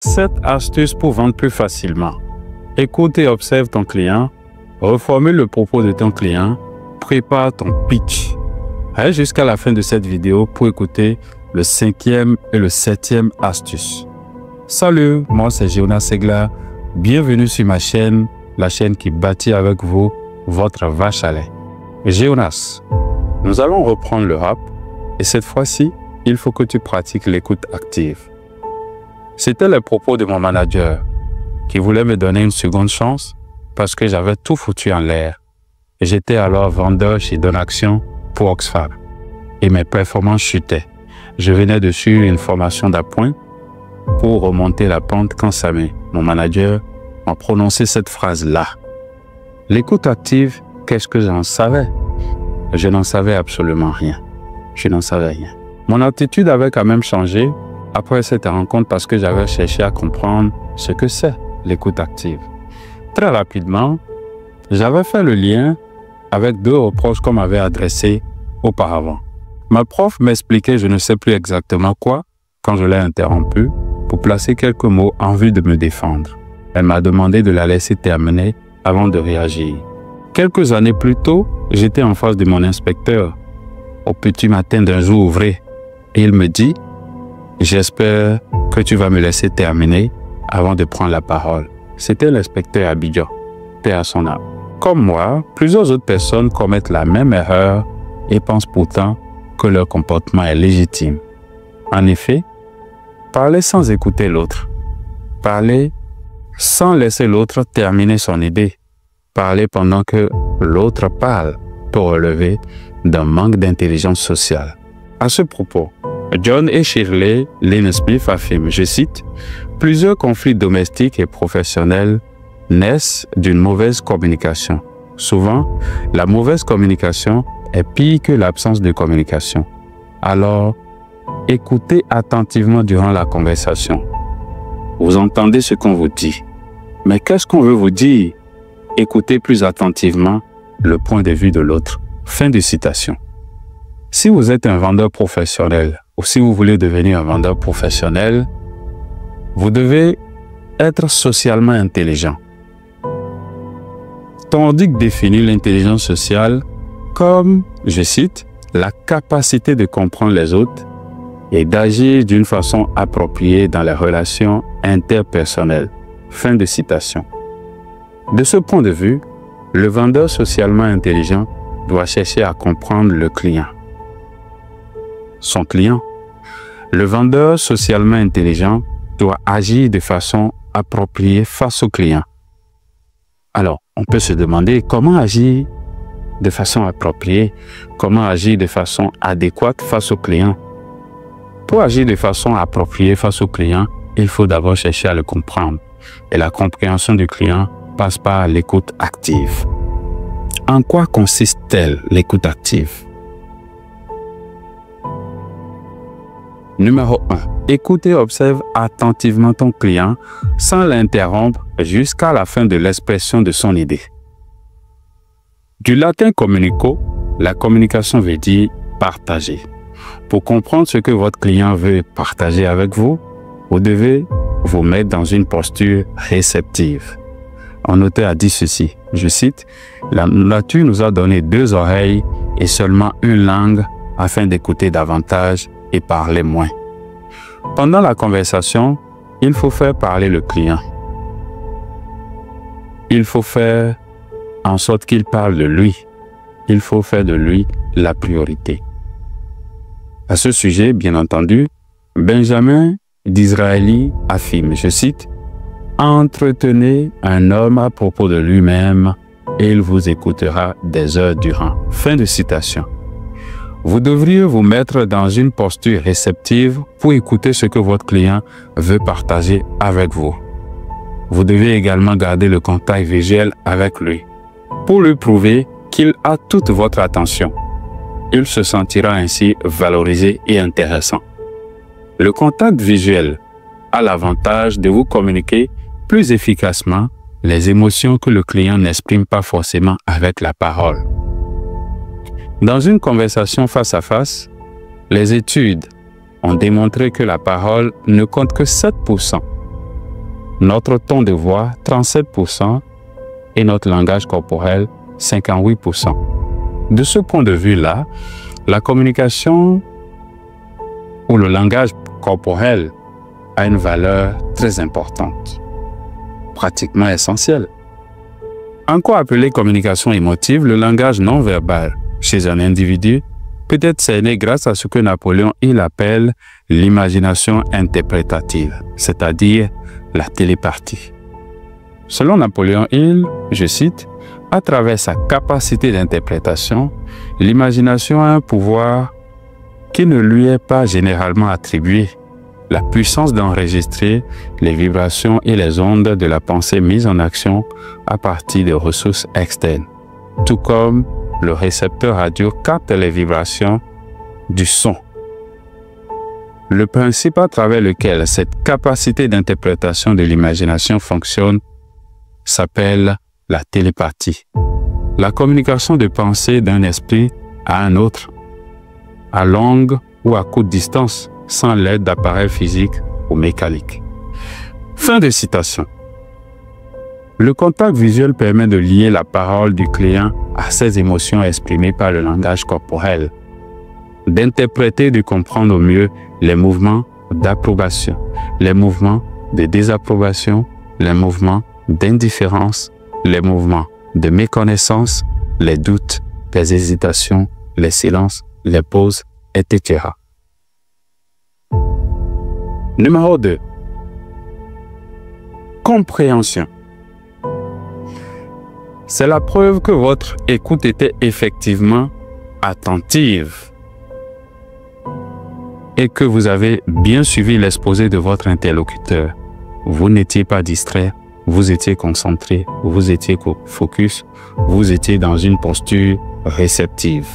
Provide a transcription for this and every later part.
7 astuces pour vendre plus facilement. Écoute et observe ton client, reformule le propos de ton client, prépare ton pitch. Reste jusqu'à la fin de cette vidéo pour écouter le 5e et le 7e astuce. Salut, moi c'est Jonas Segla. Bienvenue sur ma chaîne, la chaîne qui bâtit avec vous votre vache à lait. Jonas, nous allons reprendre le rap et cette fois-ci, il faut que tu pratiques l'écoute active. C'était le propos de mon manager qui voulait me donner une seconde chance parce que j'avais tout foutu en l'air. J'étais alors vendeur chez Donaction pour Oxfam et mes performances chutaient. Je venais de suivre une formation d'appoint pour remonter la pente quand mon manager m'a prononcé cette phrase-là. L'écoute active, qu'est-ce que j'en savais? Je n'en savais absolument rien. Je n'en savais rien. Mon attitude avait quand même changé après cette rencontre parce que j'avais cherché à comprendre ce que c'est l'écoute active. Très rapidement, j'avais fait le lien avec 2 reproches qu'on m'avait adressés auparavant. Ma prof m'expliquait je ne sais plus exactement quoi quand je l'ai interrompu pour placer quelques mots en vue de me défendre. Elle m'a demandé de la laisser terminer avant de réagir. Quelques années plus tôt, j'étais en face de mon inspecteur au petit matin d'un jour ouvré et il me dit « J'espère que tu vas me laisser terminer avant de prendre la parole. » C'était l'inspecteur Abidjan, paix à son âme. Comme moi, plusieurs autres personnes commettent la même erreur et pensent pourtant que leur comportement est légitime. En effet, parler sans écouter l'autre, parler sans laisser l'autre terminer son idée, parler pendant que l'autre parle peut relever d'un manque d'intelligence sociale. À ce propos, John et Shirley Lynn Smith affirment, je cite, « Plusieurs conflits domestiques et professionnels naissent d'une mauvaise communication. Souvent, la mauvaise communication est pire que l'absence de communication. Alors, écoutez attentivement durant la conversation. Vous entendez ce qu'on vous dit. Mais qu'est-ce qu'on veut vous dire? Écoutez plus attentivement le point de vue de l'autre. » Fin de citation. Si vous êtes un vendeur professionnel ou si vous voulez devenir un vendeur professionnel, vous devez être socialement intelligent. Thorndike définit l'intelligence sociale comme, je cite, la capacité de comprendre les autres et d'agir d'une façon appropriée dans les relations interpersonnelles. Fin de citation. De ce point de vue, le vendeur socialement intelligent doit chercher à comprendre le client. Son client. Le vendeur socialement intelligent doit agir de façon appropriée face au client. Alors, on peut se demander comment agir de façon appropriée, comment agir de façon adéquate face au client. Pour agir de façon appropriée face au client, il faut d'abord chercher à le comprendre. Et la compréhension du client passe par l'écoute active. En quoi consiste-t-elle, l'écoute active? Numéro 1. Écoute et observe attentivement ton client sans l'interrompre jusqu'à la fin de l'expression de son idée. Du latin communico, la communication veut dire partager. Pour comprendre ce que votre client veut partager avec vous, vous devez vous mettre dans une posture réceptive. Un auteur a dit ceci, je cite, « La nature nous a donné 2 oreilles et seulement une langue afin d'écouter davantage et parler moins. » Pendant la conversation, il faut faire parler le client. Il faut faire en sorte qu'il parle de lui. Il faut faire de lui la priorité. À ce sujet, bien entendu, Benjamin Disraeli affirme, je cite, « Entretenez un homme à propos de lui-même et il vous écoutera des heures durant. » Fin de citation. Vous devriez vous mettre dans une posture réceptive pour écouter ce que votre client veut partager avec vous. Vous devez également garder le contact visuel avec lui pour lui prouver qu'il a toute votre attention. Il se sentira ainsi valorisé et intéressant. Le contact visuel a l'avantage de vous communiquer plus efficacement les émotions que le client n'exprime pas forcément avec la parole. Dans une conversation face à face, les études ont démontré que la parole ne compte que 7% notre ton de voix 37% et notre langage corporel 58%. De ce point de vue-là, la communication ou le langage corporel a une valeur très importante, pratiquement essentielle. Encore appelé communication émotive, le langage non verbal chez un individu peut être cerné grâce à ce que Napoléon Hill appelle l'imagination interprétative, c'est-à-dire la télépathie. Selon Napoléon Hill, je cite, « À travers sa capacité d'interprétation, l'imagination a un pouvoir qui ne lui est pas généralement attribué, la puissance d'enregistrer les vibrations et les ondes de la pensée mise en action à partir de ressources externes, tout comme le récepteur radio capte les vibrations du son. Le principe à travers lequel cette capacité d'interprétation de l'imagination fonctionne s'appelle la télépathie, la communication de pensée d'un esprit à un autre, à longue ou à courte distance, sans l'aide d'appareils physiques ou mécaniques. » Fin de citation. Le contact visuel permet de lier la parole du client à ses émotions exprimées par le langage corporel, d'interpréter et de comprendre au mieux les mouvements d'approbation, les mouvements de désapprobation, les mouvements d'indifférence, les mouvements de méconnaissance, les doutes, les hésitations, les silences, les pauses, etc. Numéro 2. Compréhension. C'est la preuve que votre écoute était effectivement attentive et que vous avez bien suivi l'exposé de votre interlocuteur. Vous n'étiez pas distrait, vous étiez concentré, vous étiez focus, vous étiez dans une posture réceptive.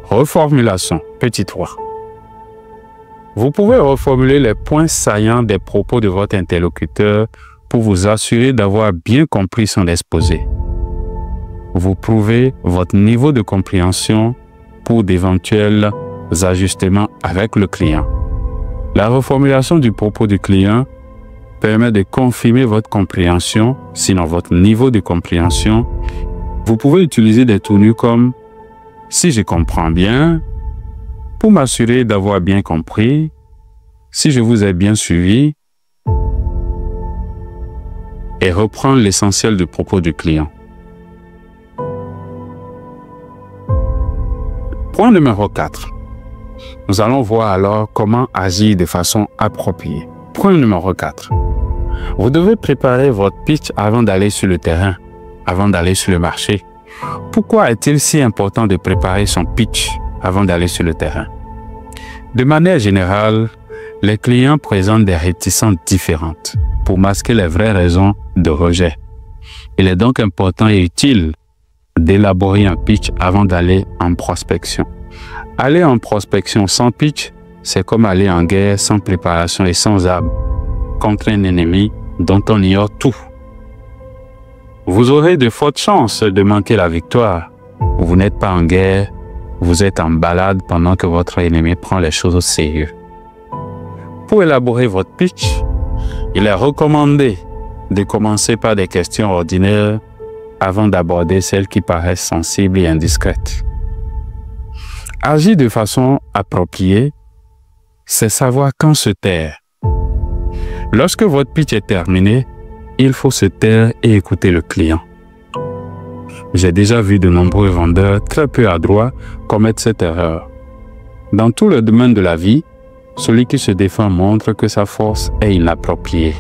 Reformulation, petit 3. Vous pouvez reformuler les points saillants des propos de votre interlocuteur pour vous assurer d'avoir bien compris son exposé. Vous prouvez votre niveau de compréhension pour d'éventuels ajustements avec le client. La reformulation du propos du client permet de confirmer votre compréhension, sinon votre niveau de compréhension. Vous pouvez utiliser des tournures comme « si je comprends bien », pour m'assurer d'avoir bien compris, si je vous ai bien suivi, et reprendre l'essentiel du propos du client. Point numéro 4. Nous allons voir alors comment agir de façon appropriée. Point numéro 4. Vous devez préparer votre pitch avant d'aller sur le terrain, avant d'aller sur le marché. Pourquoi est-il si important de préparer son pitch avant d'aller sur le terrain? De manière générale, les clients présentent des réticences différentes pour masquer les vraies raisons de rejet. Il est donc important et utile d'élaborer un pitch avant d'aller en prospection. Aller en prospection sans pitch, c'est comme aller en guerre sans préparation et sans armes contre un ennemi dont on ignore tout. Vous aurez de fortes chances de manquer la victoire. Vous n'êtes pas en guerre, vous êtes en balade pendant que votre ennemi prend les choses au sérieux. Pour élaborer votre pitch, il est recommandé de commencer par des questions ordinaires avant d'aborder celles qui paraissent sensibles et indiscrètes. Agir de façon appropriée, c'est savoir quand se taire. Lorsque votre pitch est terminé, il faut se taire et écouter le client. J'ai déjà vu de nombreux vendeurs très peu adroits commettre cette erreur. Dans tout le domaine de la vie, celui qui se défend montre que sa force est inappropriée.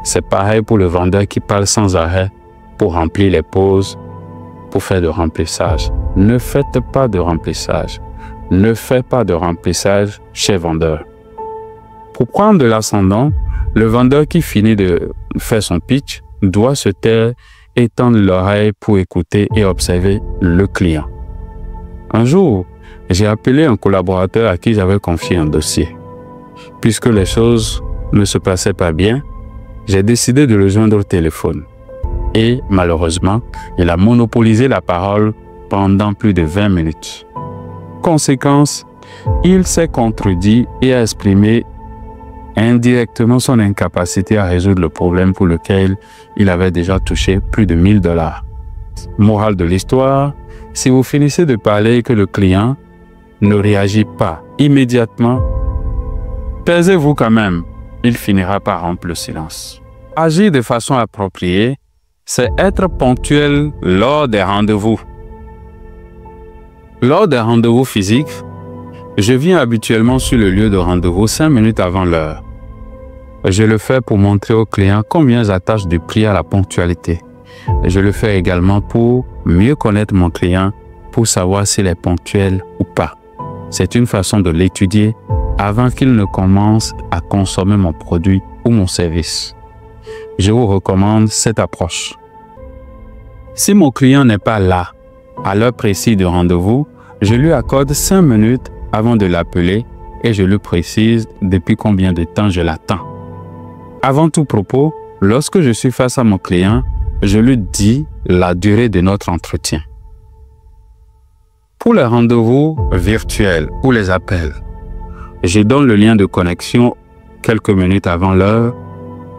C'est pareil pour le vendeur qui parle sans arrêt pour remplir les pauses, pour faire de remplissage. Ne faites pas de remplissage. Ne faites pas de remplissage chez vendeur. Pour prendre de l'ascendant, le vendeur qui finit de faire son pitch doit se taire et tendre l'oreille pour écouter et observer le client. Un jour, j'ai appelé un collaborateur à qui j'avais confié un dossier. Puisque les choses ne se passaient pas bien, j'ai décidé de le joindre au téléphone. Et malheureusement, il a monopolisé la parole pendant plus de 20 minutes. Conséquence, il s'est contredit et a exprimé indirectement son incapacité à résoudre le problème pour lequel il avait déjà touché plus de 1000 $. Morale de l'histoire, si vous finissez de parler et que le client ne réagit pas immédiatement, taisez-vous quand même, il finira par rompre le silence. Agir de façon appropriée, c'est être ponctuel lors des rendez-vous. Lors des rendez-vous physiques, je viens habituellement sur le lieu de rendez-vous 5 minutes avant l'heure. Je le fais pour montrer au client combien j'attache du prix à la ponctualité. Je le fais également pour mieux connaître mon client, pour savoir s'il est ponctuel ou pas. C'est une façon de l'étudier avant qu'il ne commence à consommer mon produit ou mon service. Je vous recommande cette approche. Si mon client n'est pas là, à l'heure précise du rendez-vous, je lui accorde 5 minutes avant de l'appeler et je lui précise depuis combien de temps je l'attends. Avant tout propos, lorsque je suis face à mon client, je lui dis la durée de notre entretien. Pour les rendez-vous virtuels ou les appels, je donne le lien de connexion quelques minutes avant l'heure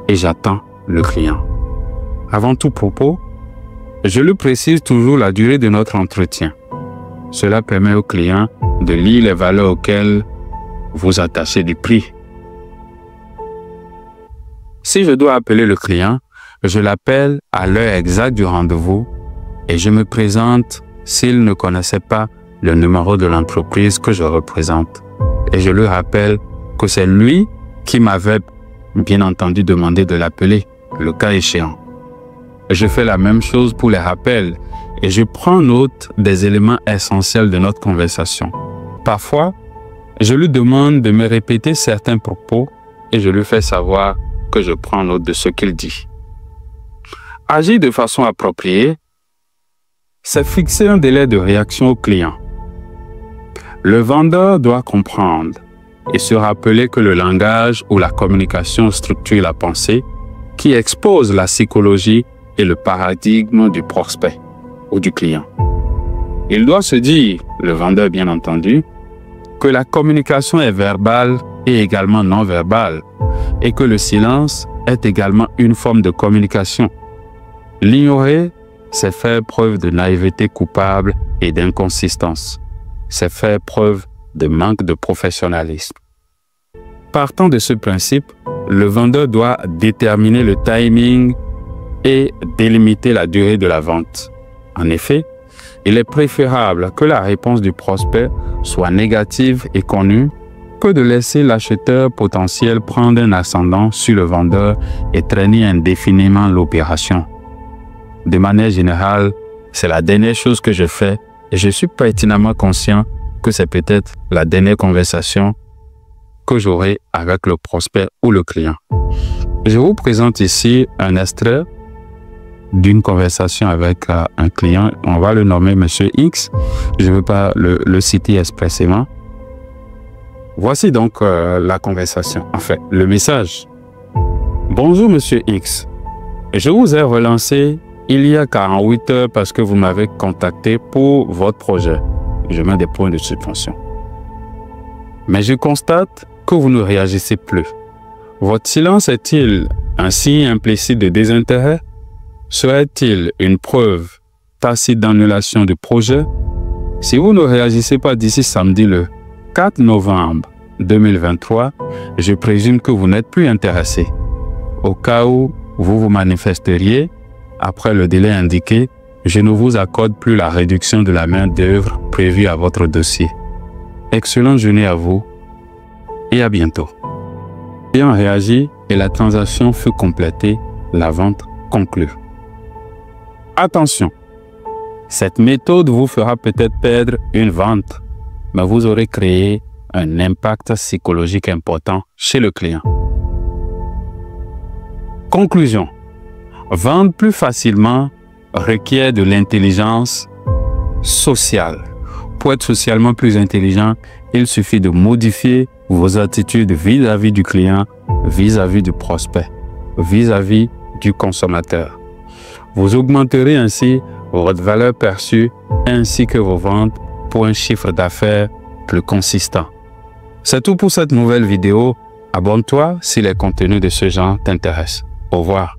et j'attends le client. Avant tout propos, je lui précise toujours la durée de notre entretien. Cela permet au client de lire les valeurs auxquelles vous attachez du prix. Si je dois appeler le client, je l'appelle à l'heure exacte du rendez-vous et je me présente s'il ne connaissait pas le numéro de l'entreprise que je représente. Et je lui rappelle que c'est lui qui m'avait bien entendu demandé de l'appeler, le cas échéant. Je fais la même chose pour les rappels et je prends note des éléments essentiels de notre conversation. Parfois, je lui demande de me répéter certains propos et je lui fais savoir que je prends note de ce qu'il dit. Agir de façon appropriée, c'est fixer un délai de réaction au client. Le vendeur doit comprendre et se rappeler que le langage ou la communication structure la pensée qui expose la psychologie et le paradigme du prospect ou du client. Il doit se dire, le vendeur bien entendu, que la communication est verbale et également non verbale et que le silence est également une forme de communication. L'ignorer, c'est faire preuve de naïveté coupable et d'inconsistance. C'est faire preuve de manque de professionnalisme. Partant de ce principe, le vendeur doit déterminer le timing et délimiter la durée de la vente. En effet, il est préférable que la réponse du prospect soit négative et connue que de laisser l'acheteur potentiel prendre un ascendant sur le vendeur et traîner indéfiniment l'opération. De manière générale, c'est la dernière chose que je fais et je suis pertinemment conscient que c'est peut-être la dernière conversation que j'aurai avec le prospect ou le client. Je vous présente ici un extrait d'une conversation avec un client. On va le nommer Monsieur X. Je ne veux pas le citer expressément. Voici donc la conversation. En fait, le message. Bonjour Monsieur X. Je vous ai relancé il y a 48 heures parce que vous m'avez contacté pour votre projet. Je mets des points de suspension. Mais je constate que vous ne réagissez plus. Votre silence est-il un signe implicite de désintérêt? Serait-il une preuve tacite d'annulation du projet? Si vous ne réagissez pas d'ici samedi le 4 novembre 2023, je présume que vous n'êtes plus intéressé. Au cas où vous vous manifesteriez, après le délai indiqué, je ne vous accorde plus la réduction de la main-d'œuvre prévue à votre dossier. Excellente journée à vous et à bientôt. Ayant réagi et la transaction fut complétée, la vente conclue. Attention, cette méthode vous fera peut-être perdre une vente, mais vous aurez créé un impact psychologique important chez le client. Conclusion. Vendre plus facilement requiert de l'intelligence sociale. Pour être socialement plus intelligent, il suffit de modifier vos attitudes vis-à-vis du client, vis-à-vis du prospect, vis-à-vis du consommateur. Vous augmenterez ainsi votre valeur perçue ainsi que vos ventes pour un chiffre d'affaires plus consistant. C'est tout pour cette nouvelle vidéo. Abonne-toi si les contenus de ce genre t'intéressent. Au revoir.